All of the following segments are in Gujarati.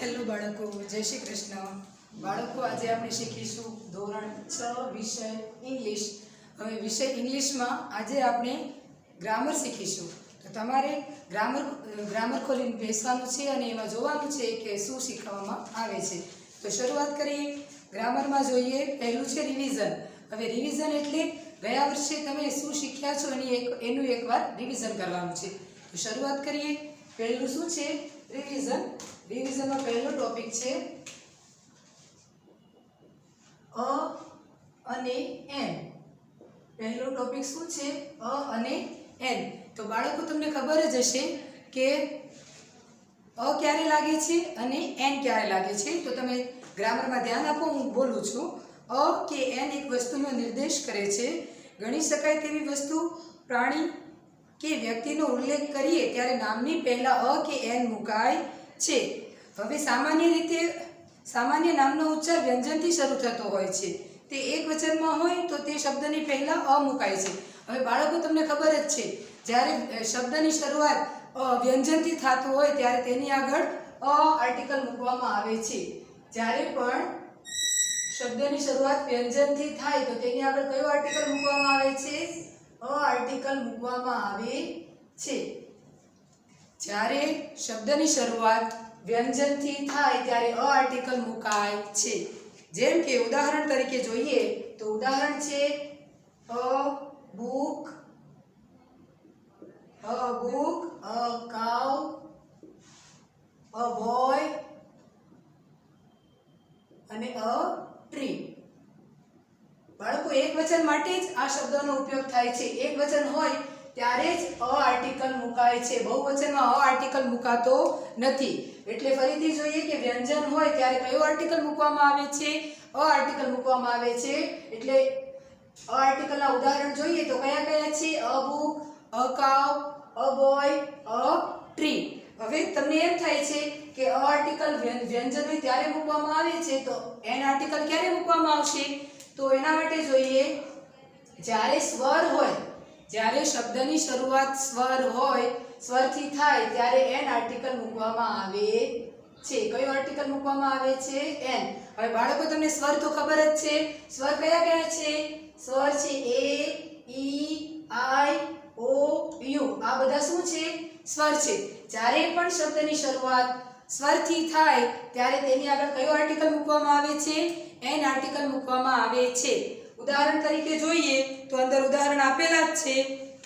હેલો બાળકો, જય શ્રી કૃષ્ણ. બાળકો, આજે આપણે શીખીશું ધોરણ 6 વિષય ઇંગ્લિશ. હવે વિષય ઇંગ્લિશમાં આજે આપણે ગ્રામર શીખીશું. તો તમારે ગ્રામર ખોલીને બેસવાનું છે અને એમાં જોવાનું છે કે શું શીખવવામાં આવે છે. તો શરૂઆત કરીએ. ગ્રામરમાં જોઈએ, પહેલું છે રિવિઝન. હવે રિવિઝન એટલે ગયા વર્ષે તમે શું શીખ્યા છો એનું એકવાર રિવિઝન કરવાનું છે. તો શરૂઆત કરીએ. પહેલું શું છે? રિવિઝન. રિવિઝનમાં પહેલો ટોપિક છે અ અને એન. પહેલો ટોપિક શું છે? અ અને એન. તો બાળકો, તમને ખબર જ હશે કે અ ક્યારે લાગે છે અને એન ક્યારે લાગે છે. તો તમે ગ્રામરમાં ધ્યાન આપો, હું બોલું છું. અ કે એન એક વસ્તુનો નિર્દેશ કરે છે. ગણી શકાય તેવી વસ્તુ, પ્રાણી કે વ્યક્તિનો ઉલ્લેખ કરીએ ત્યારે નામની પહેલા અ કે એન મુકાય છે. હવે સામાન્ય નામનો ઉચ્ચાર વ્યંજનથી શરૂ થતો હોય છે. તે એક વચનમાં હોય તો તે શબ્દની પહેલા અ મુકાય છે. હવે બાળકો, તમને ખબર જ છે, જ્યારે શબ્દની શરૂઆત વ્યંજનથી થતું હોય ત્યારે તેની આગળ અ આર્ટિકલ મૂકવામાં આવે છે. જ્યારે પણ શબ્દની શરૂઆત વ્યંજનથી થાય તો તેની આગળ કયો આર્ટિકલ મૂકવામાં આવે છે? અ આર્ટિકલ મૂકવામાં આવે છે. જ્યારે શબ્દની શરૂઆત વ્યંજનથી થાય ત્યારે અ આર્ટિકલ મુકાય છે. જેમ કે ઉદાહરણ તરીકે જોઈએ તો ઉદાહરણ છે અ book, a cow, a boy અને a tree. બાળકો, એક વચન માટે જ આ શબ્દનો ઉપયોગ થાય છે. એક વચન હોય ત્યારે જ અ આર્ટિકલ મુકાય છે. બહુવચનમાં અ આર્ટિકલ મુકાતો નથી. એટલે ફરીથી જોઈએ કે વ્યંજન હોય ત્યારે કયો આર્ટિકલ મૂકવામાં આવે છે? અ આર્ટિકલ મૂકવામાં આવે છે. એટલે અ આર્ટિકલના ઉદાહરણ જોઈએ તો કયા કયા છે? અ બુક, અ કાવ, અ બોય, અ ટ્રી. હવે તમને એમ થાય છે કે અ આર્ટિકલ વ્યંજન હોય ત્યારે મૂકવામાં આવે છે, તો એન આર્ટિકલ ક્યારે મૂકવામાં આવશે? તો એના માટે જોઈએ, જ્યારે સ્વર હોય, જ્યારે શબ્દની શરૂઆત સ્વર હોય, સ્વરથી થાય ત્યારે એન આર્ટિકલ મૂકવામાં આવે છે. કયો આર્ટિકલ મૂકવામાં આવે છે? એન. હવે બાળકો, તમને સ્વર તો ખબર જ છે. સ્વર કયા કયા છે? સ્વર છે એ, ઈ, આઈ, ઓ, યુ. આ બધા શું છે? સ્વર છે. જ્યારે પણ શબ્દની શરૂઆત સ્વરથી થાય ત્યારે તેની આગળ કયો આર્ટિકલ મૂકવામાં આવે છે? એન આર્ટિકલ મૂકવામાં આવે છે. ઉદાહરણ તરીકે જોઈએ તો અંદર ઉદાહરણ આપેલા જ છે.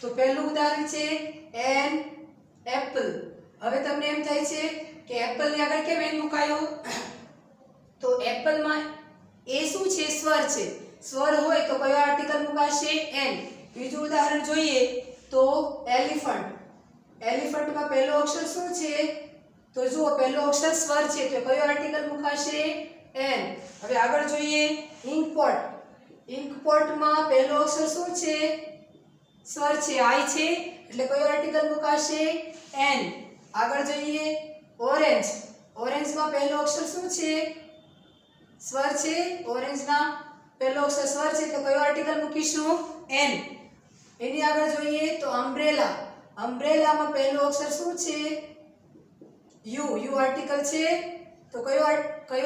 તો પહેલું ઉદાહરણ છે એન એપલ. હવે તમને એમ થાય છે કે એપલ ની આગળ કેમ એન મુકાયો? તો એપલમાં એ શું છે? સ્વર છે. સ્વર હોય તો કયો આર્ટિકલ મુકાશે? એન. બીજું ઉદાહરણ જોઈએ તો એલિફન્ટ. એલિફન્ટમાં પહેલો અક્ષર શું છે? તો જુઓ, પહેલો અક્ષર સ્વર છે, તો કયો આર્ટિકલ મુકાશે? એન. હવે આગળ જોઈએ ઇન્કપોટ. ઇન્કપોટમાં પહેલો અક્ષર શું છે? સ્વર છે, આઈ છે, એટલે કયો આર્ટિકલ મુકાશે? એન. આગળ જોઈએ ઓરેન્જ. ઓરેન્જમાં પહેલો અક્ષર શું છે? સ્વર છે. ઓરેન્જના પહેલો અક્ષર સ્વર છે, તો કયો આર્ટિકલ મૂકીશું? એન. એની આગળ જોઈએ તો અમ્બ્રેલા. અમ્બ્રેલામાં પહેલો અક્ષર શું છે? યુ. યુ આર્ટિકલ છે, તો કયો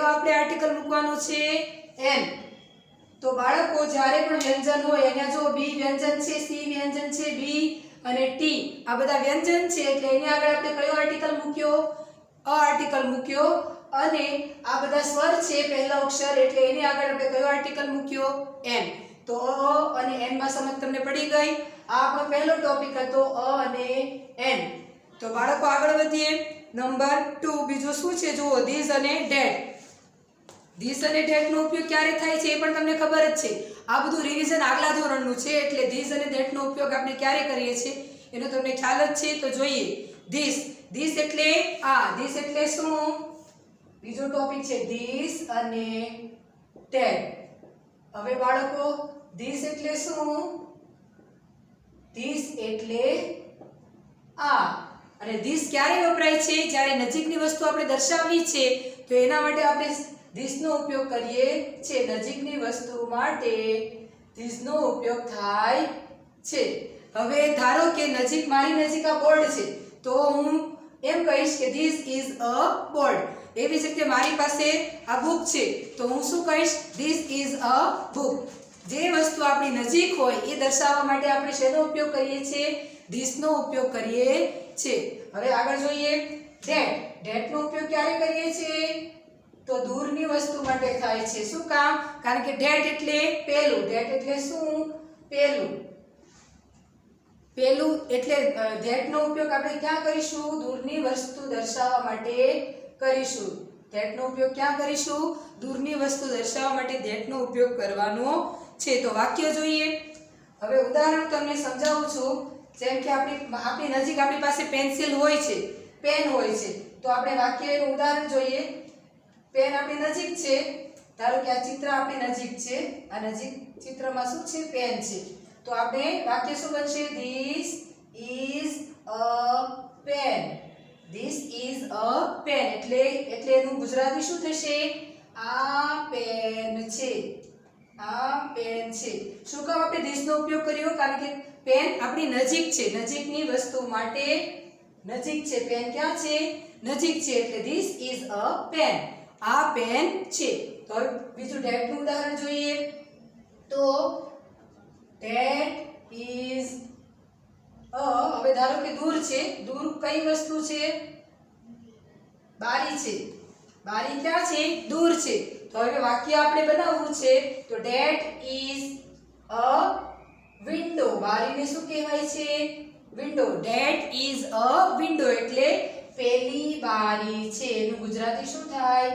આપણે આર્ટિકલ મૂકવાનું છે? એન. તો બાળકો, જ્યારે પણ વ્યંજન હોય, અહીંયા જો બી વ્યંજન છે, સી વ્યંજન છે, બી અને ટી આ બધા વ્યંજન છે, એટલે એની આગળ આપણે કયો આર્ટિકલ મૂક્યો? અ આર્ટિકલ મૂક્યો. અને આ બધા સ્વર છે, પહેલો અક્ષર, એટલે એની આગળ આપણે કયો આર્ટિકલ મૂક્યો? એન. તો અ અને એન માં સમજ તમને પડી ગઈ. આ આપણો પહેલો ટોપિક હતો, અ અને એન. તો બાળકો, આગળ વધીએ. નંબર 2 બીજું શું છે? જુઓ, ધીસ અને ધેટ. ધીસ અને ધેટ નો ઉપયોગ ક્યારે થાય છે એ પણ તમને ખબર જ છે. આ બધું રિવિઝન આગલા ધોરણનું છે, એટલે ધીસ અને ધેટ નો ઉપયોગ આપણે ક્યારે કરીએ છીએ એનો તમને ખ્યાલ જ છે. તો જોઈએ ધીસ. ધીસ એટલે આ. ધીસ એટલે શું? બીજો ટોપિક છે ધીસ અને ધેટ. હવે બાળકો, ધીસ એટલે શું? ધીસ એટલે આ. અને ધીસ ક્યારે વપરાય છે? જ્યારે નજીકની વસ્તુ આપણે દર્શાવવી છે તો એના માટે આપણે ધીસ નો ઉપયોગ કરીએ છીએ. નજીકની વસ્તુ માટે ધીસ નો ઉપયોગ થાય છે. હવે ધારો કે મારી નજીક આ બોર્ડ છે, તો હું એમ કહીશ કે ધીસ ઇઝ અ બોર્ડ. એવી જ રીતે મારી પાસે આ બુક છે તો હું શું કહીશ? This is a book. જે વસ્તુ આપણી નજીક હોય એ દર્શાવવા માટે આપણે શેનો ઉપયોગ કરીએ છીએ? ધીસનો ઉપયોગ કરીએ છીએ. હવે આગળ જોઈએ ધેટ. ધેટનો ઉપયોગ ક્યારે કરીએ છીએ? તો દૂરની વસ્તુ માટે થાય છે. શું કામ? કારણ કે ધેટ એટલે પેલું. ધેટ એટલે શું? પેલું. પેલું એટલે ધેટનો ઉપયોગ આપણે ક્યાં કરીશું? દૂરની વસ્તુ દર્શાવવા માટે કરીશું. ધેટનો ઉપયોગ ક્યાં કરીશું? દૂરની વસ્તુ દર્શાવવા માટે ધેટનો ઉપયોગ કરવાનો છે. તો વાક્ય જોઈએ. હવે ઉદાહરણ તમને સમજાવું છું. જેમ કે આપણી નજીક આપણી પાસે પેન્સિલ હોય છે, પેન હોય છે, તો આપણે વાક્યનું ઉદાહરણ જોઈએ. પેન આપણી નજીક છે. ધારો કે આ ચિત્ર આપણી નજીક છે. આ નજીક ચિત્રમાં શું છે? પેન છે. તો આપણે વાક્ય શું બનશે? This is a pen. This is a pen એટલે એનું ગુજરાતી શું થશે? આ પેન છે. આ પેન છે. શું કામ આપણે ધીસનો ઉપયોગ કર્યો? કારણ કે પેન આપણી નજીક છે. નજીકની વસ્તુ માટે નજીક છે. પેન ક્યાં છે? નજીક છે. એટલે ધીસ ઇઝ અ પેન. આ પેન છે. તો હવે બીજું ધેટનું ઉદાહરણ જોઈએ. તો ધેટ ઇઝ અ, હવે ધારો કે દૂર છે. દૂર કઈ વસ્તુ છે? બારી છે. બારી ક્યાં છે? દૂર છે. તો હવે વાક્ય આપણે બનાવવું છે. તો ધેટ ઇઝ અ વિન્ડો. બારીને શું કહેવાય છે? Window. That is a window એટલે પેલી બારી છે. એનું ગુજરાતી શું થાય?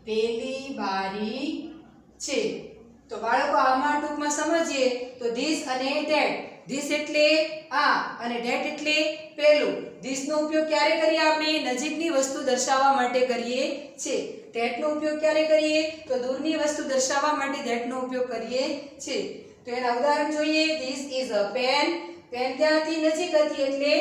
પેલી બારી છે. તો બાળકો આમાં ટૂંકમાં સમજીએ તો ધીસ અને ધેટ. ધીસ એટલે આ અને ધેટ એટલે પેલું. ધીસનો ઉપયોગ ક્યારે કરીએ? આપણે નજીકની વસ્તુ દર્શાવવા માટે કરીએ છીએ. ધેટનો ઉપયોગ ક્યારે કરીએ? તો દૂરની વસ્તુ દર્શાવવા માટે ધેટનો ઉપયોગ કરીએ છીએ. તો એના ઉદાહરણ જોઈએ. This is a pen. Pen ત્યાંથી નજીક હતી એટલે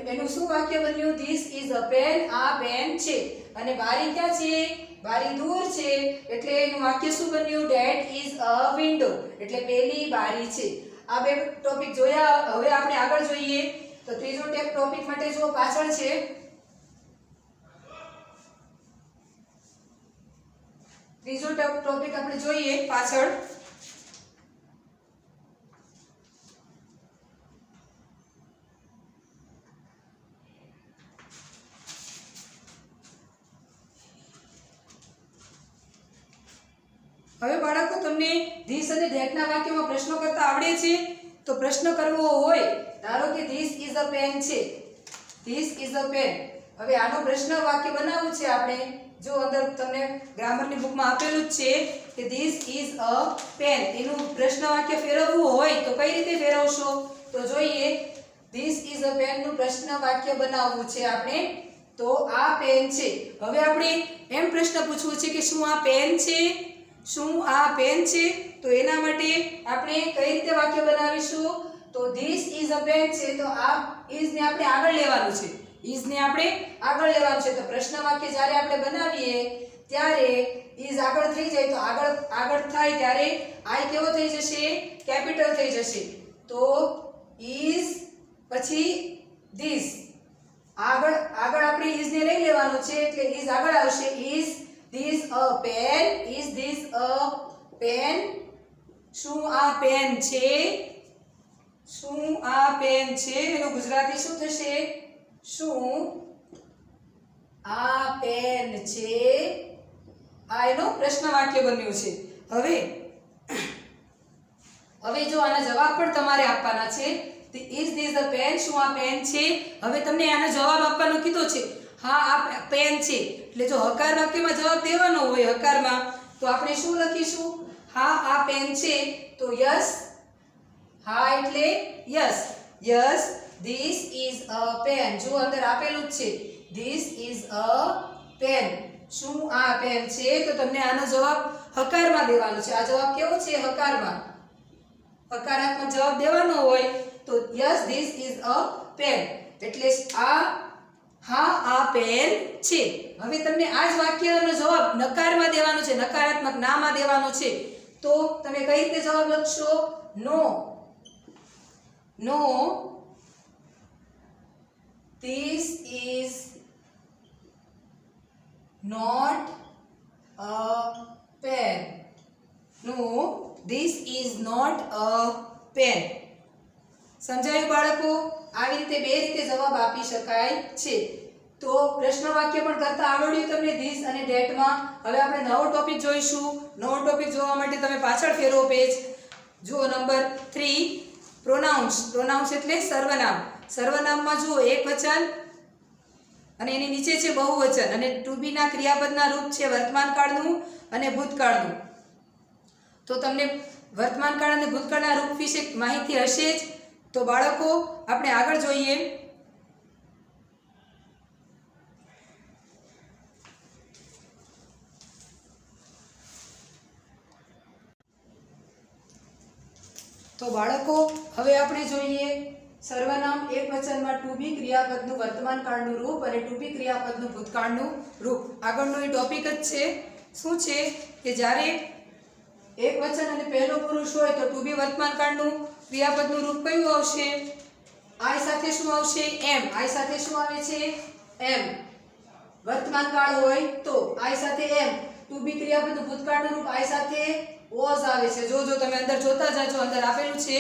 એનું શું વાક્ય બન્યું? This is a pen. આ પેન છે. અને બારી ક્યાં છે? બારી દૂર છે એટલે એનું વાક્ય શું બન્યું? ધેટ ઇઝ અ વિન્ડો એટલે પેલી બારી છે. આ બે ટોપિક જોયા. હવે આપણે આગળ જોઈએ. તો ત્રીજો ટોપિક માટે જો પાછળ છે. ત્રીજો ટોપિક આપણે જોઈએ પાછળ. હવે બાળકો તમને ધીસ અને ધેટના વાક્યમાં પ્રશ્નો કરતા આવડે છે? તો પ્રશ્ન કરવો હોય, ધારો કે ધીસ ઇઝ અ પેન છે. This is a pen. હવે આનો પ્રશ્ન વાક્ય બનાવવું છે આપણે. જો અંદર તમને ગ્રામરની બુકમાં આપેલું જ છે કે ધીસ ઇઝ અ પેન. એનું પ્રશ્ન વાક્ય ફેરવવું હોય તો કઈ રીતે ફેરવશો? તો જોઈએ. ધીસ ઇઝ અ પેન નું પ્રશ્ન વાક્ય બનાવવું છે આપણે. તો આ પેન છે. હવે આપણે એમ પ્રશ્ન પૂછવું છે કે શું આ પેન છે? શું આ પેન છે? તો એના માટે આપણે કઈ રીતે વાક્ય બનાવીશું? તો ધીસ ઇઝ અ પેન છે તો આ ઇઝ ને આપણે આગળ લેવાનું છે. ઇઝ ને આપણે આગળ લેવાનું છે. તો પ્રશ્ન વાક્ય જ્યારે આપણે બનાવીએ ત્યારે ઇઝ આગળ થઈ જાય તો આગળ થાય ત્યારે આઈ કેવો થઈ જશે? કેપિટલ થઈ જશે. તો ઇઝ પછી ધીસ. આગળ આપણે ઇઝ ને લઈ લેવાનું છે એટલે ઇઝ આગળ આવશે. Is this a pen? Is this a pen? શું આ પેન છે? શું આ પેન છે? એનું ગુજરાતી શું થશે? શું આ પેન છે? આ એનો પ્રશ્ન વાક્ય બન્યું છે. હવે જો આના જવાબ પણ તમારે આપવાના છે. Is this a pen? શું આ પેન છે? હવે તમને આનો જવાબ આપવાનો કીધો છે. હા આ પેન છે એટલે જો હકાર વાક્યમાં જવાબ દેવાનો હોય હકારમાં તો આપણે શું લખીશું? હા આ પેન છે તો યસ. હા એટલે yes. Yes this is a pen. જો અંદર આપેલું જ છે ધીસ ઇઝ અ પેન. શું આ પેન છે? તો તમને આનો જવાબ હકારમાં દેવાનો છે. આ જવાબ કેવો છે? હકારમાં. હકારાત્મક જવાબ દેવાનો હોય તો yes this is a pen એટલે હા આ પેન છે. હવે તમને આ જ વાક્યનો જવાબ નકારમાં દેવાનો છે, નકારાત્મક નામાં દેવાનો છે. તો તમે કઈ રીતે જવાબ લખશો? No. No this is not a pen. No, this is not a pen. સમજાયું બાળકો? આવી રીતે બે રીતે જવાબ આપી શકાય છે. તો પ્રશ્ન વાક્ય પણ કરતા આવડ્યું તમને ધીસ અને ધેટ માં. હવે આપણે નવો ટોપિક જોઈશું. નવો ટોપિક જોવા માટે તમે પાછળ ફેરવો પેજ. જુઓ નંબર 3 પ્રોનાઉન્સ. પ્રોનાઉન્સ એટલે સર્વનામ. સર્વનામમાં જુઓ એકવચન અને એની નીચે છે બહુવચન અને ટુ બી ના ક્રિયાપદના રૂપ છે વર્તમાન કાળનું અને ભૂતકાળનું. તો તમને વર્તમાન કાળ અને ભૂતકાળના રૂપ વિશે માહિતી હશે જ. તો બાળકો આપણે આગળ જોઈએ. તો બાળકો હવે આપણે જોઈએ સર્વનામ એકવચનમાં ટુ બી ક્રિયાપદનું વર્તમાન કાળનું રૂપ અને ટુ બી ક્રિયાપદનું ભૂતકાળનું રૂપ. આગળનો એ ટોપિક જ છે. શું છે કે જ્યારે એકવચન અને પહેલો પુરુષ હોય તો ટુ બી વર્તમાન કાળનું ક્રિયાપદનું રૂપ કયું આવશે? આઈ સાથે શું આવશે? એમ. આઈ સાથે શું આવે છે? એમ. વર્તમાન કાળ હોય તો આઈ સાથે એમ. ટુ બી ક્રિયાપદનું ભૂતકાળનું રૂપ આઈ સાથે વોઝ આવે છે. જો તમે અંદર જોતા જાજો, અંદર આપેલું છે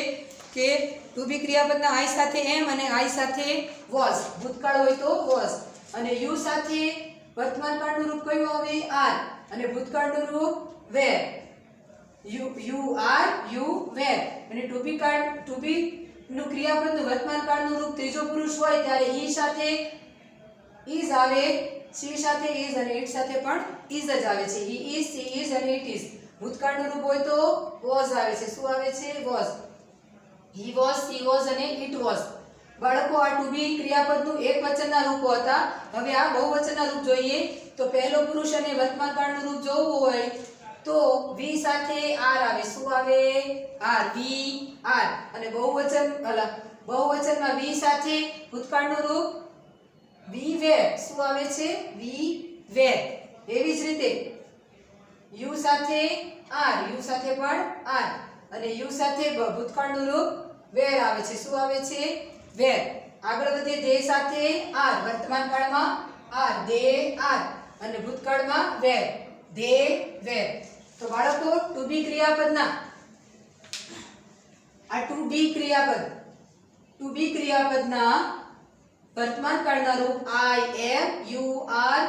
કે ટુ બી ક્રિયાપદના આઈ સાથે એમ અને આઈ સાથે વોઝ. ભૂતકાળ હોય તો વોઝ. અને યુ સાથે વર્તમાન કાળનું રૂપ કયું આવે? આર. અને ભૂતકાળનું રૂપ were. You are, you were. અને ટુ બી નું ક્રિયાપદનું વર્તમાન કાળનું રૂપ ત્રીજો પુરુષ હોય ત્યારે હી સાથે ઇઝ આવે, શી સાથે ઇઝ અને ઇટ સાથે પણ ઇઝ જ આવે છે. હી ઇઝ, શી ઇઝ અને ઇટ ઇઝ. ભૂતકાળનું રૂપ હોય તો વોઝ આવે છે. શું આવે છે? Was. He was, she was અને ઇટ વોઝ. બાળકો આ ટુ બી ક્રિયાપદનું એકવચનના રૂપો હતા. હવે આ બહુવચનના રૂપ જોઈએ. તો પહેલો પુરુષ અને વર્તમાન કાળનું રૂપ જોવું હોય તો વી સાથે આર આવે. શું આવે? આર. We are. અને બહુવચનમાં વી સાથે ભૂતકાળનું રૂપ વી વેર. શું આવે છે? વી વેર. એવી જ રીતે યુ સાથે આર. યુ સાથે પણ આર. અને યુ સાથે ભૂતકાળનું રૂપ વેર આવે છે. શું આવે છે? વેર. આગળ વધીએ. દે સાથે આર. વર્તમાન કાળમાં આર. They are. અને ભૂતકાળમાં વેર. દે વેર. તો બાળકો ટુ બી ક્રિયાપદના આ ટુ બી ક્રિયાપદના વર્તમાન કાળના રૂપ I am, you are,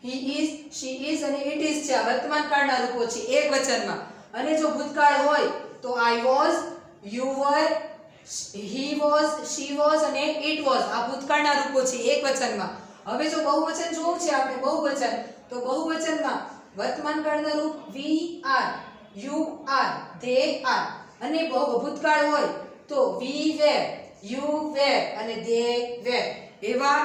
he is, she is અને ઇટ ઇઝ છે. આ વર્તમાન કાળના રૂપો છે એકવચનમાં. અને જો ભૂતકાળ હોય તો I was, you were, he was, she was અને ઇટ વોઝ. આ ભૂતકાળના રૂપો છે એકવચનમાં. હવે જો બહુવચન જોવું છે આપણે બહુવચન, તો બહુવચનમાં વર્તમાન કાળના રૂપ we are, you are, they are. અને ભૂતકાળ હોય તો વી વેર, યુ વેર અને ધે વેર. એવા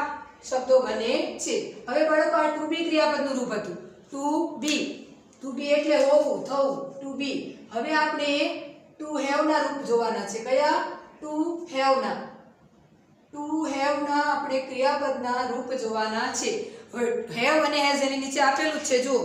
શબ્દો બને છે. હવે બાળકો આ ટુ બી ક્રિયાપદનું રૂપ હતું. ટુ બી એટલે હોવું, થવું. ટુ બી. હવે આપણે ટુ હેવ ના રૂપ જોવાના છે. કયા? ટુ હેવ ના. ટુ હેવ ના આપણે ક્રિયાપદના રૂપ જોવાના છે. હવે હેવ અને હેઝ એની નીચે આપેલું જ છે. જો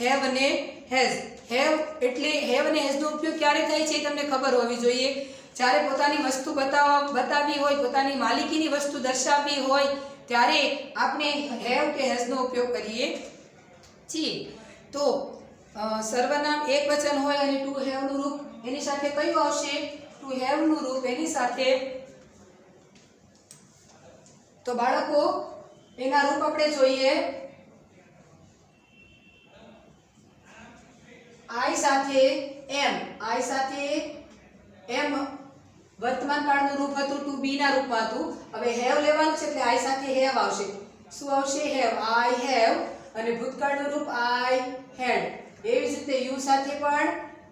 હેવ અને હેઝ. હેવ એટલે હેવ અને હેઝ નો ઉપયોગ ક્યારે થાય છે એ તમને ખબર હોવી જોઈએ. જ્યારે પોતાની વસ્તુ બતાવવી હોય, પોતાની માલિકીની વસ્તુ દર્શાવવી હોય ત્યારે આપણે હેવ કે હેઝ નો ઉપયોગ કરીએ છીએ. તો સર્વનામ એકવચન હોય અને ટુ હેવ નું રૂપ એની સાથે કયું આવશે? ટુ હેવ નું રૂપ એની સાથે. તો બાળકો એના રૂપ આપણે જોઈએ. આઈ સાથે એમ. આઈ સાથે એમ વર્તમાન કાળનું રૂપ હતું, ટુ બી ના રૂપમાં હતું. હવે હેવ લેવાનું છે એટલે આઈ સાથે હેવ આવશે. શું આવશે? હેવ. I have. અને ભૂતકાળનું રૂપ આઈ હેડ. એવી જ રીતે યુ સાથે પણ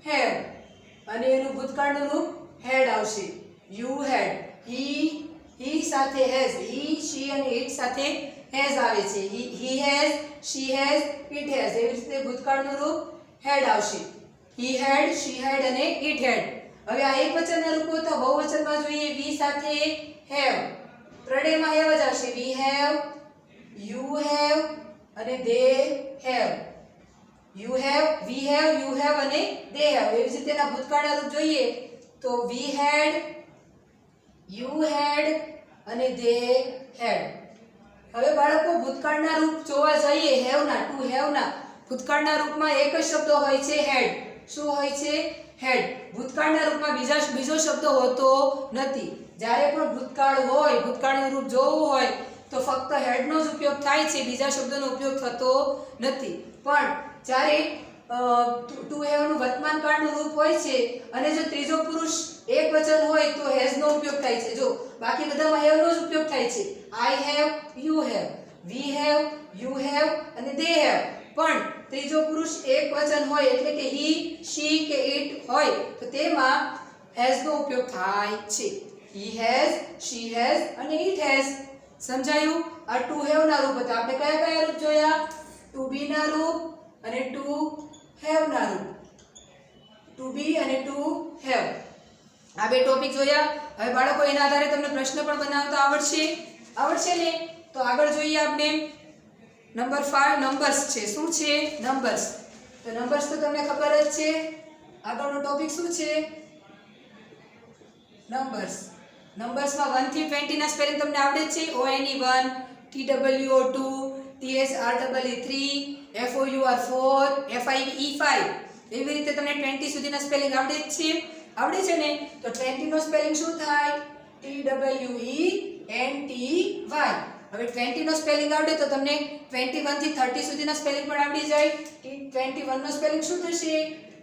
હેવ અને એનું ભૂતકાળનું રૂપ હેડ આવશે. You had. હી સાથે હેઝ. હી, શી અને ઇટ સાથે હેઝ આવે છે. He has, she has, it has. એવી રીતે ભૂતકાળનું રૂપ હેડ આવશે. હી હેડ, શી હેડ અને ઇટ હેડ. હવે આ એકવચનના રૂપો તો બહુવચનમાં જોઈએ. વી સાથે હેવ. ત્રણેયમાં હેવ જ આવશે. વી હેવ, યુ હેવ અને they have. You have, we have, you have અને ધે હેવ. એવી જ રીતે ભૂતકાળના રૂપ જોઈએ તો વી હેડ, યુ હેડ અને ધે હેડ. હવે બાળકો ભૂતકાળના રૂપ જોવા જઈએ હેવના ટુ હેવના ભૂતકાળના રૂપમાં એક જ શબ્દ હોય છે હેડ. શું હોય છે? હેડ. ભૂતકાળના રૂપમાં બીજો શબ્દ હોતો નથી. જ્યારે પણ ભૂતકાળ હોય ભૂતકાળનું રૂપ જોવું હોય તો ફક્ત હેડનો જ ઉપયોગ થાય છે, બીજા શબ્દનો ઉપયોગ થતો નથી. પણ જ્યારે ટુ હેવનું વર્તમાન કાળનું રૂપ હોય છે અને જો ત્રીજો પુરુષ એક વચન હોય તો હેઝનો ઉપયોગ થાય છે. જો બાકી બધામાં હેવનો જ ઉપયોગ થાય છે. I have, you have, we have, you have અને દે હેવ. પણ ત્રીજો પુરુષ એક વચન હોય એટલે કે હી, શી કે ઇટ હોય તો તેમાં હેઝનો ઉપયોગ થાય છે. હી હેઝ, શી હેઝ અને ઇટ હેઝ. સમજાયું? આ ટુ હેવના રૂપ હતા. આપણે કયા કયા રૂપ જોયા? ટુ બી ના રૂપ અને ટુ હેવ ના રૂપ. ટુ બી અને ટુ હેવ આ બે ટોપિક જોયા. હવે બાળકો એના આધારે તમને પ્રશ્ન પણ બનાવતા આવડશે ને? તો આગળ જોઈએ આપણે નંબર 5 નંબર્સ છે. શું છે? નંબર્સ. તો નંબર્સ તો તમને ખબર જ છે. આગળનો ટોપિક શું છે? નંબર્સ. નંબર્સમાં 1 થી 20 ના સ્પેલિંગ તમને આવડે છે? ONE 1, TWO 2, THREE 3, FOUR 4, FIVE 5. એવી રીતે તમને 20 સુધીના સ્પેલિંગ આવડે જ છે. આવડે છે ને? તો 20 નો સ્પેલિંગ શું થાય? TWENTY. હવે 20 નો સ્પેલિંગ આવડે તો તમને 21 થી 30 સુધીના સ્પેલિંગ પણ આવડી જાય. 21 નો સ્પેલિંગ શું થશે?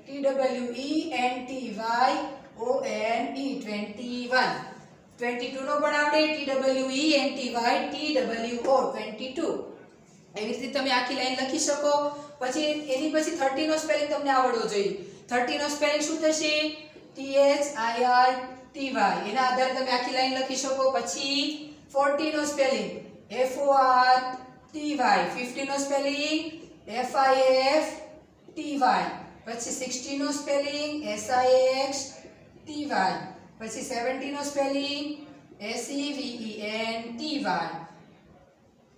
TWENTYONE 21. 22 નો પણ આવડે TWENTYTWO 22. એવી રીતે તમે આખી લાઈન લખી શકો. પછી એની પછી 30 નો સ્પેલિંગ તમને આવડવો જોઈએ. 30 નો સ્પેલિંગ શું થશે? THIRTY. એના આધારે તમે આખી લાઈન લખી શકો. પછી 40 નો સ્પેલિંગ FORTY. 50 નો સ્પેલિંગ FIFTY. પછી 60 નો સ્પેલિંગ SIXTY. પછી 70 નો સ્પેલિંગ SEVENTY.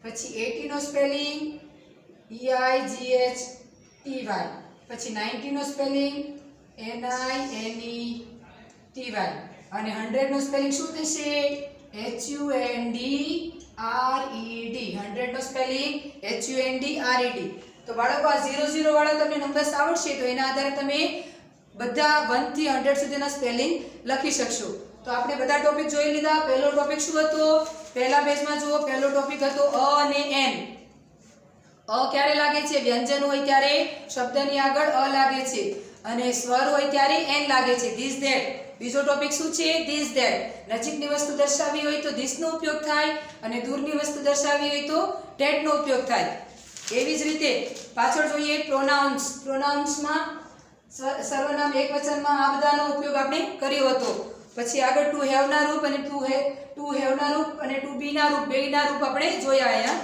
પછી 80 નો સ્પેલિંગ EIGHTY. પછી 90 નો સ્પેલિંગ NINETY. અને 100 નો સ્પેલિંગ શું થશે? HUNDRED. 100 નો સ્પેલિંગ HUNDRED. તો બાળકો આ 00 વાળા તમને નંબર્સ આવડશે તો એના આધારે તમે બધા 1 થી 100 સુધીના સ્પેલિંગ લખી શકશો. તો આપણે બધા ટોપિક જોઈ લીધા. પહેલો ટોપિક શું હતો? પહેલા પેજમાં જુઓ. પહેલો ટોપિક હતો અ અને એન. અ ક્યારે લાગે છે? વ્યંજન હોય ત્યારે શબ્દની આગળ અ લાગે છે અને સ્વર હોય ત્યારે એન લાગે છે. This that. બીજો ટોપિક શું છે? This that. નજીકની વસ્તુ દર્શાવવી હોય તો ધીસ નો ઉપયોગ થાય અને દૂરની વસ્તુ દર્શાવવી હોય તો ધેટ નો ઉપયોગ થાય. એવી જ રીતે પાછળ જોઈએ પ્રોનાઉન્સ. પ્રોનાઉન્સમાં સર્વનામ એકવચનમાં આ બધાનો ઉપયોગ આપણે કર્યો હતો. પછી આગળ ટુ હેવ ના રૂપ અને ટુ હેવ ના રૂપ અને ટુ બી ના રૂપ બેયના રૂપ આપણે જોયા અહીંયા.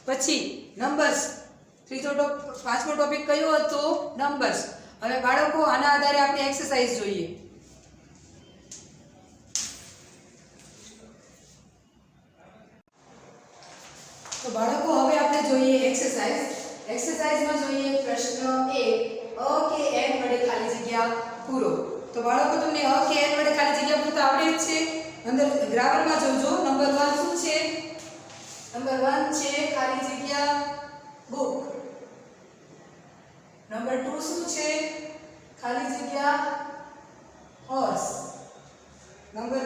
પછી નંબર્સ. પાંચમો ટોપિક કયો હતો? નંબર્સ. હવે બાળકો આના આધારે આપણે એક્સરસાઇઝ જોઈએ. તો બાળકો હવે આપણે જોઈએ એક્સરસાઇઝ. એક્સરસાઇઝમાં જોઈએ પ્રશ્ન 1 અ કે એન વડે ખાલી જગ્યા પૂરો. તો બાળકો તમને અ કે એન વડે ખાલી જગ્યા પૂરતા આવડે જ છે. અંદર ગ્રામરમાં જોજો. નંબર 1 શું છે? નંબર 1 છે ખાલી જગ્યા બુક. નંબર 2 શું છે? ખાલી જગ્યા હોર્સ. નંબર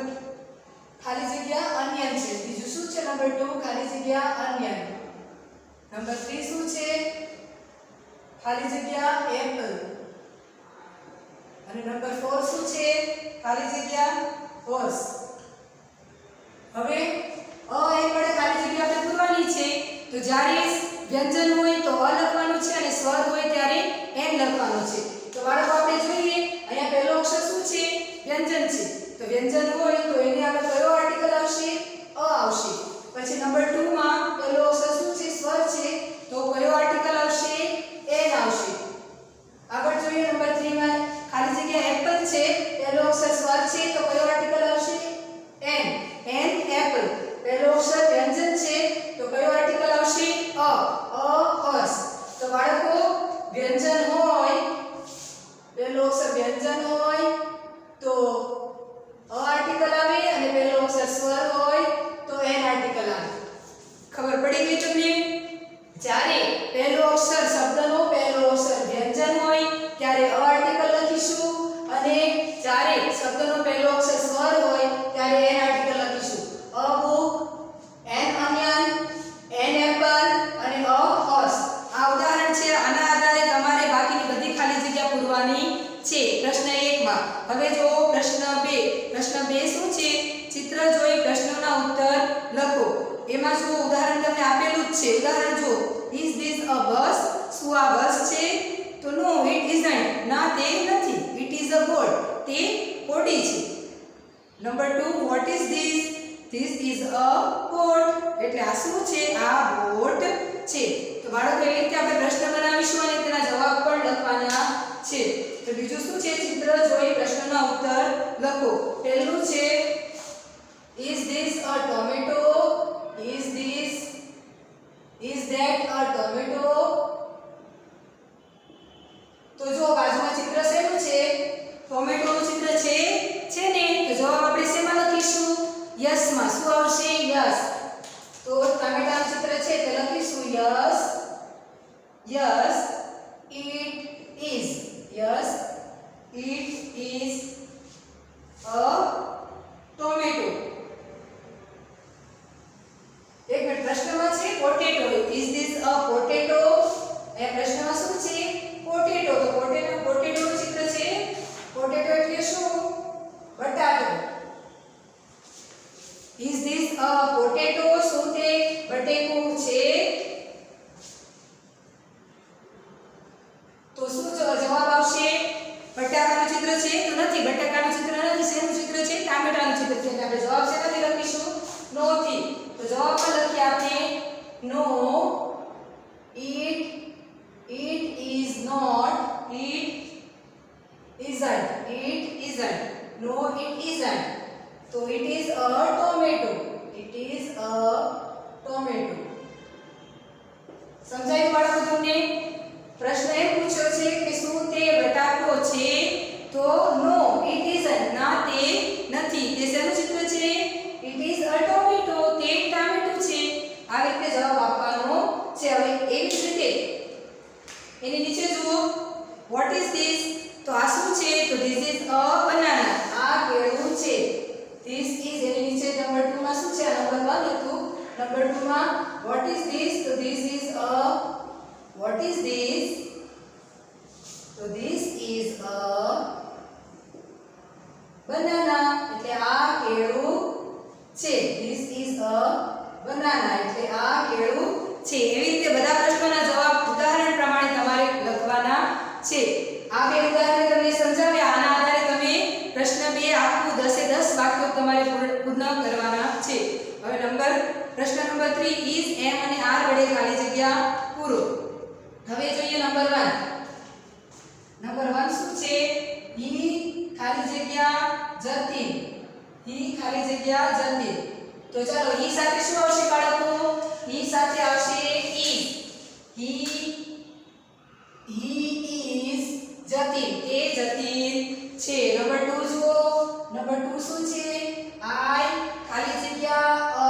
ખાલી જગ્યા અનિયન છે. બીજું શું છે? નંબર 2 ખાલી જગ્યા અનિયન. નંબર 3 શું છે? ખાલી જગ્યા એપલ. અને નંબર 4 શું છે? ખાલી જગ્યા હોર્સ. હવે અ એન વડે ખાલી જગ્યા આપણે પૂરવાની છે. તો જ્યારે વ્યંજન હોય તો અ લખવાનું છે અને સ્વર હોય ત્યારે એન લખવાનું છે. તો બાળકો આપણે જોઈએ અહીંયા પહેલો અક્ષર શું છે? વ્યંજન છે. તો વ્યંજન હોય તો એની આગળ કયો આર્ટિકલ આવશે? અ આવશે. પછી નંબર 2 માં પહેલો અક્ષર શું છે? સ્વર છે. તો કયો આર્ટિકલ આવશે? એન આવશે. આગળ જોઈએ નંબર 3 માં ખાલી જગ્યા એપલ છે. પહેલો અક્ષર સ્વર છે તો કયો આર્ટિકલ આવશે? એન. An apple. પહેલો અક્ષર વ્યંજન છે તો કયો આર્ટિકલ આવશે? અ. A horse. તો બાળકો વ્યંજન હોય પહેલો અક્ષર વ્યંજન હોય તો અ આર્ટિકલ આવે અને પહેલો અક્ષર સ્વર હોય તો એન આર્ટિકલ આવે. પહેલો અક્ષર શબ્દનો પહેલો અક્ષર વ્યંજન હોય ત્યારે અ આર્ટિકલ લખીશું અને જ્યારે શબ્દનો પહેલો અક્ષર સ્વર હોય ત્યારે એન આર્ટિકલ લખીશું. A book, an onion, an apple અને અ હોર્સ. આ ઉદાહરણ છે. આના આધારે તમારે બાકીની બધી ખાલી જગ્યા પૂરવાની છે પ્રશ્ન 1 માં. હવે જો પ્રશ્ન 2. પ્રશ્ન 2 શું છે? ચિત્ર જોઈ પ્રશ્નોના ઉત્તર લખો. એમાં જો ઉદાહરણ તમને આપેલું જ છે. ઉદાહરણ જો, ઇઝ ધીસ અ બસ? શું આ બસ છે? તો નો ઇટ ઇઝન્ટ. ના તે નથી. It is a boat. તે કોડી છે. Number 2, what is this? This is a boat. એટલે આ શું છે? આ બોટ છે. તો બાળકો એવી રીતે આપણે પ્રશ્ન બનાવીશું અને તેના જવાબ પણ લખવાના છે. તો બીજું શું છે? ચિત્ર જોઈ પ્રશ્નના ઉત્તર લખો. પહેલું છે, is this a tomato? Is that a tomato? તો જો બાજુમાં ચિત્ર શેનું છે? ટોમેટોનું ચિત્ર છે ને? તો જવાબ આપણે શેમાં લખીશું? યસ માં. શું આવશે? યસ. તો ટમેટાનું ચિત્ર છે તે લખીશું યસ. Yes it is. યસ it is a tomato. એક મિનિટ, પ્રશ્નમાં છે potato. Is this a potato? એ પ્રશ્નમાં શું છે? પોટેટો. તો પોટેટોનું ચિત્ર છે. પોટેટો એટલે શું? બટાટો. Is this a potato? શું તે બટેકું છે? તો શું જવાબ આવશે? બટાકાનું ચિત્ર છે? તો નથી. બટાકાનું ચિત્ર નથી. શેનું ચિત્ર છે? ટામેટાનું ચિત્ર છે. એટલે આપણે જવાબ શેનાથી લખીશું? નો થી. તો જવાબમાં લખીએ આપણે નો it is not. it isn't. No it isn't. તો it is a tomato. સમજાયું બાળકો તમને? પ્રશ્ન એ પૂછ્યો છે કે શું તે બટાકો છે? તો નો it isn't. ના તે નથી. તે શેનું ચિત્ર છે? it is a tomato. તે ટામેટું છે. આવી રીતે જવાબ આપવાનો છે. હવે એવી જ રીતે એની નીચે જુઓ, what is this? તો આ શું છે? તો this is a banana. આ કેળું છે. this is એની નીચે નંબર 2 માં શું છે? આ નંબર 1 હતું. નંબર 2 માં what is this? તો this is a what is this? તો this is a banana. એટલે આ કેળું છે. this is a banana. એટલે આ કેળું છે. એવી રીતે બધા પ્રશ્નોના જવાબ ઉદાહરણ પ્રમાણે તમારે લખવાના છે. આ બે ઉદાહરણ તમને સમજાવ્યા. આના આધારે તમે પ્રશ્ન 2 આખું 10 એ 10 વાક્યો તમારે પૂર્ણ કરવાના છે. હવે પ્રશ્ન નંબર 3, is, am અને are વડે ખાલી જગ્યા પૂરો. હવે જોઈએ નંબર 1. નંબર 1 શું છે? he ખાલી જગ્યા જતીન. he ખાલી જગ્યા જતીન. તો ચાલો he સાથે શું આવશે બાળકો? he સાથે આવશે is. he is Jatin. તે જતીન છે. નંબર 2 જુઓ. નંબર 2 શું છે? I ખાલી જગ્યા a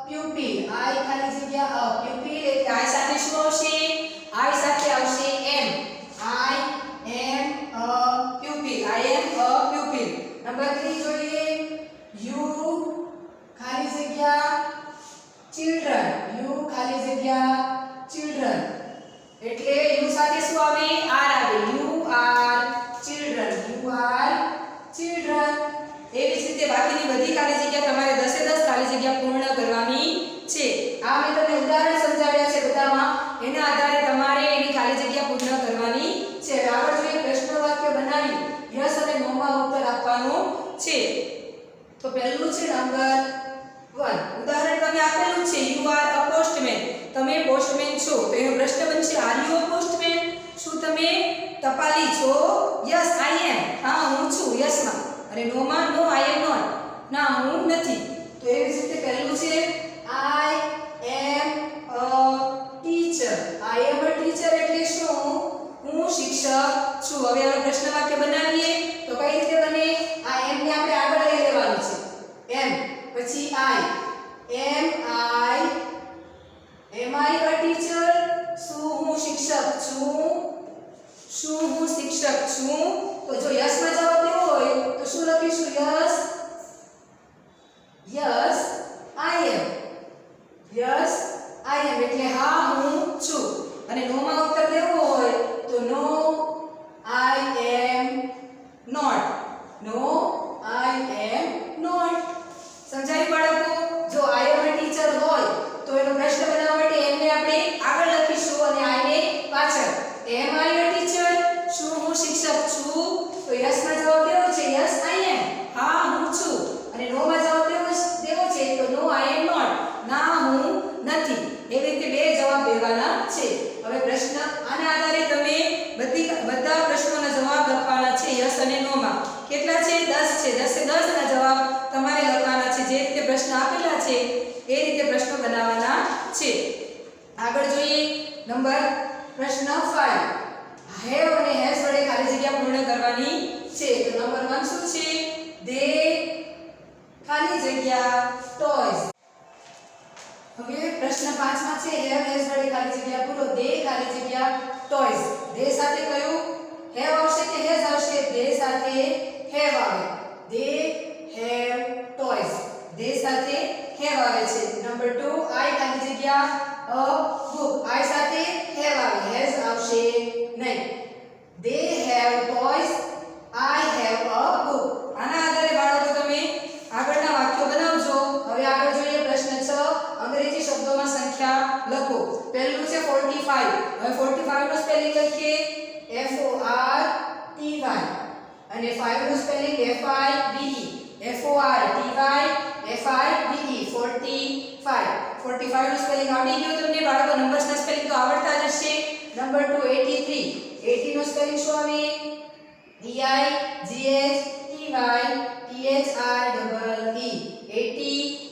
pupil. I ખાલી જગ્યા a pupil. એટલે I સાથે શું આવશે? I સાથે આવશે am. I am a pupil. I am a pupil. Number 3 જોઈએ. you ખાલી જગ્યા children. you ખાલી જગ્યા children. એટલે you સાથે શું આવે? are આવે. you are children. એવી જ રીતે બાકીની બધી ખાલી જગ્યા તમારે 10 એ 10 ખાલી જગ્યા પૂર્ણ કરવાની છે. આ મેં તમને ઉદાહરણ સમજાવ્યા છે બધામાં. એના આધારે તમારે એની ખાલી જગ્યા પૂર્ણ કરવાની છે. આગળ જોઈએ પ્રશ્ન વાક્ય બનાવી યસ અને નો માં ઉત્તર આપવાનો છે. તો પહેલું છે નંબર 1. ઉદાહરણ તમને આપેલું છે યુ આર અ પોસ્ટમેન. તમે પોસ્ટમેન છો. તો એનો પ્રશ્ન બનશે આર યુ અ પોસ્ટમેન? શું તમે ટપાલી છો? યસ આઈ એમ. હા હું છું. યસ માં. અને નો માં નો આઈ એમ નોટ. ના હું નથી. તો એવી જ રીતે પહેલું છે આઈ એમ a teacher. I M a teacher એટલે શું? હું શિક્ષક છું. હવે આનો પ્રશ્ન વાક્ય બનાવીએ તો કઈ રીતે બને? આ એમ ને આપણે આગળ લઈ લેવાનું છે. એમ પછી આઈ. એમ આઈ અ ટીચર? શું હું છું તો જો યસ માં જવાબ દેવો હોય તો શું લખીશું yes yes I am yes I am એટલે હા હું છું અને નો માં ઉત્તર દેવો હોય તો નો આઈ am not no I am not સમજાયું બાળકો જો આઈ એમ અ ટીચર હોય તો એનો પ્રશ્ન બનાવવા માટે એમ ને આપણે આગળ લખીશું અને આઈ ને પાછળ એમ આઈ અ ટીચર શું હું શિક્ષક છું તો યસ માં જવાબ દેવો છે યસ આઈ એમ હા હું છું અને નો માં જવાબ દેવો છે તો નો આઈ એમ નોટ ના હું નથી એવી રીતે બે જવાબ દેવાના છે હવે પ્રશ્ન આના આધારે તમે બધા પ્રશ્નોના જવાબ લખવાના છે યસ અને નો માં કેટલા છે 10 છે 10 એ 10 ના જવાબ તમારે લખવાના છે જે રીતે પ્રશ્ન આપેલા છે એ રીતે પ્રશ્નો બનાવવાના છે આગળ જોઈએ પ્રશ્ન 5 હેવ અને હેઝ વડે ખાલી જગ્યા પૂર્ણ કરવાની છે તો નંબર 1 શું છે દે ખાલી જગ્યા ટોયઝ હવે પ્રશ્ન 5 માં છે હેવ હેઝ વડે ખાલી જગ્યા પૂરો દે ખાલી જગ્યા ટોયઝ દે સાથે કયું હેવ આવશે કે હેઝ આવશે દે સાથે હેવ આવે દે હેવ ટોયઝ દે સાથે હેવ આવે છે નંબર 2 આઈ ખાલી જગ્યા અ બુક આઈ સાથે હેવ આવે હેઝ આવશે નહીં they have toys I have a book આના આધારે બાળકો તમે આગળના વાક્યો બનાવજો હવે આગળ જોઈએ પ્રશ્ન 6 અંગ્રેજી શબ્દોમાં સંખ્યા લખો પહેલું છે 45 હવે 45 નો સ્પેલિંગ લખીએ F O R T Y અને 5 નું spelling F I V E F O R T Y F I V E 45 નું સ્પેલિંગ આવડી ગયું તમને બાળકો નંબર્સ ના સ્પેલિંગ તો આવડતા જ હશે નંબર 2 83 નો સ્પેલિંગ શું આવે D I G H T Y T H R E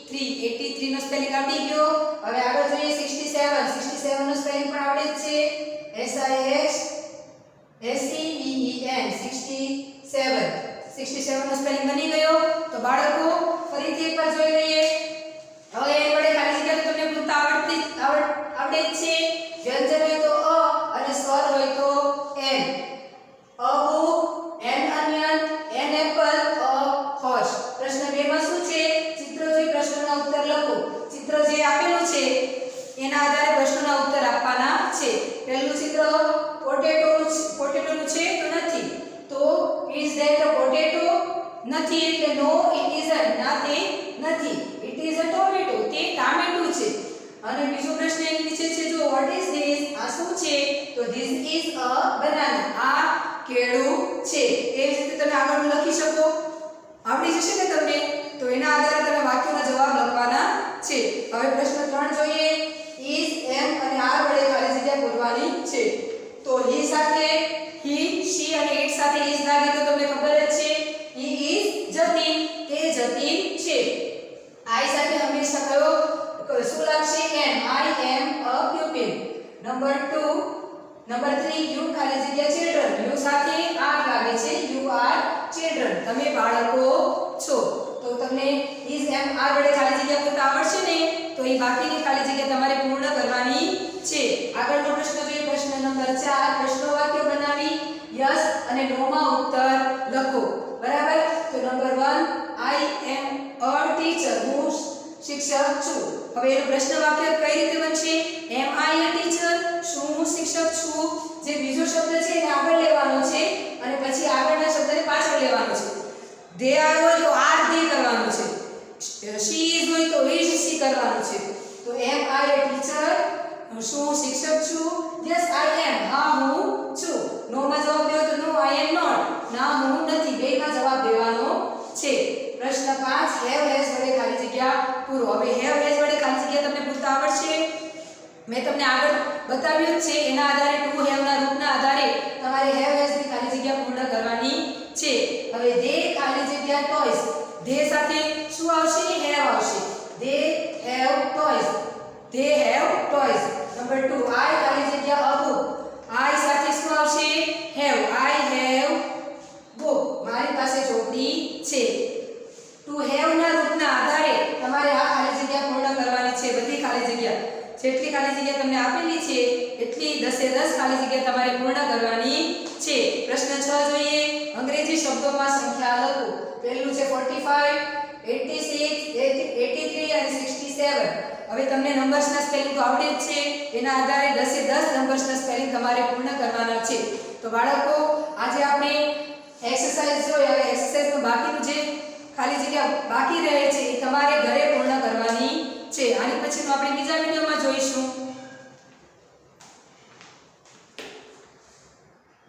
83 no spelling આવડી ગયો હવે આગળ જોઈએ 67 નો સ્પેલિંગ પણ આવડે જ છે S I X S E V E N 67 no spelling બની ગયો તો બાળકો ફરીથી એકવાર જોઈ લઈએ હવે એ વડે ખાલી જગ્યા તો તમને પૂરતા આવડે જ છે વ્યંજન હોય તો અ અને સ્વર હોય તો an a book an onion an apple a horse પ્રશ્ન 2 માં શું છે ચિત્ર જોઈ પ્રશ્નોના ઉત્તર લખો ચિત્ર જે આપેલું છે એના આધારે પ્રશ્નોના ઉત્તર આપવાના છે પહેલું ચિત્ર પોટેટોનું છે તો નથી તો ઇઝ ધેટ અ પોટેટો નથી એટલે નો ઇટ ઇઝન્ટ ના તે નથી ઇટ ઇઝ અ ટોમેટો તે ટામેટું છે અને બીજો પ્રશ્ન એની નીચે છે જો વોટ ઇઝ ધીસ આ શું છે તો ધીસ ઇઝ અ બનાના આ કેળું છે એવી રીતે તમે આગળનું લખી શકો આવડી જશે ને તમને તો એના આધારે તમે વાક્યોના જવાબ લખવાના છે હવે પ્રશ્ન 3 જોઈએ ઇઝ એમ અને આર વડે ખાલી જગ્યા પૂરવાની છે તો હી સાથે હી શી અને ઇટ સાથે ઇઝ લાગે તો તમને ખબર જ છે હી ઇઝ જતીન તે જતીન છે આઈ સાથે હંમેશા કયો શું લાગશે એમ આઈ એમ અ પ્યુપિલ નંબર 3 યુ ખાલી જગ્યા ચિલ્ડ્રન યુ સાથે આર લાગે છે યુ આર ચિલ્ડ્રન તમે બાળકો છો તો તમને ઇઝ એમ આર વડે ખાલી જગ્યા પૂરતા આવડશે ને તો એ બાકીની ખાલી જગ્યા તમારે પૂર્ણ કરવાની છે આગળનો પ્રશ્ન જોઈએ પ્રશ્ન નંબર 4 પ્રશ્નો વાક્ય બનાવી યસ અને નો માં ઉત્તર લખો બરાબર તો number 1 I M a teacher હું શિક્ષક છું હવે એનો પ્રશ્ન વાક્ય કઈ રીતે બનશે એમ આઈ અ ટીચર શું હું શિક્ષક છું જે બીજો શબ્દ છે એને આગળ લેવાનો છે અને પછી આગળના શબ્દને પાછળ લેવાનો છે they are હોય તો are they કરવાનું છે she is હોય તો is she કરવાનું છે તો એમ આઈ અ ટીચર શું હું શિક્ષક છું યસ આઈ એમ હા હું છું નો માં જવાબ દેવો તો નો આઈ એમ નોટ ના હું નથી બેમાં જવાબ દેવાનો છે પ્રશ્ન 5 હેવ હેઝ વડે ખાલી જગ્યા પૂરો હવે હેવ હેઝ વડે ખાલી જગ્યા તમને પૂરતા આવડશે મેં તમને આગળ બતાવ્યું છે એના આધારે ટુ હેવ ના રૂપના આધારે તમારે હેવ હેઝ ની ખાલી જગ્યા પૂર્ણ કરવાની છે હવે દે ખાલી જગ્યા ટોયઝ દે સાથે શું આવશે હેવ આવશે they have toys they have toys number 2 I ખાલી જગ્યા a book I સાથે શું આવશે have I have book મારી પાસે ચોપડી છે to have ના રૂપના આધારે તમારે આ ખાલી જગ્યા પૂર્ણ કરવાની છે બધી ખાલી જગ્યા જેટલી ખાલી જગ્યા તમને આપેલી છે એટલી 10 એ 10 10 ખાલી જગ્યા તમારે પૂર્ણ કરવાની છે. પ્રશ્ન 6 જોઈએ. અંગ્રેજી શબ્દોમાં સંખ્યા લખો. પહેલું છે 45, 86, 83 અને 67. હવે તમને નંબર્સના સ્પેલિંગ તો આવડે જ છે. એના આધારે 10 એ 10 નંબર્સના સ્પેલિંગ તમારે પૂર્ણ કરવાના છે. તો બાળકો આજે આપણે એક્સરસાઇઝ જોઈએ. હવે એક્સરસાઇઝમાં બાકીનું જે ખાલી જગ્યા બાકી રહે છે એ તમારે ઘરે પૂર્ણ કરવાની છે. આની પછીનું આપણે બીજા વિડીયોમાં જોઈશું.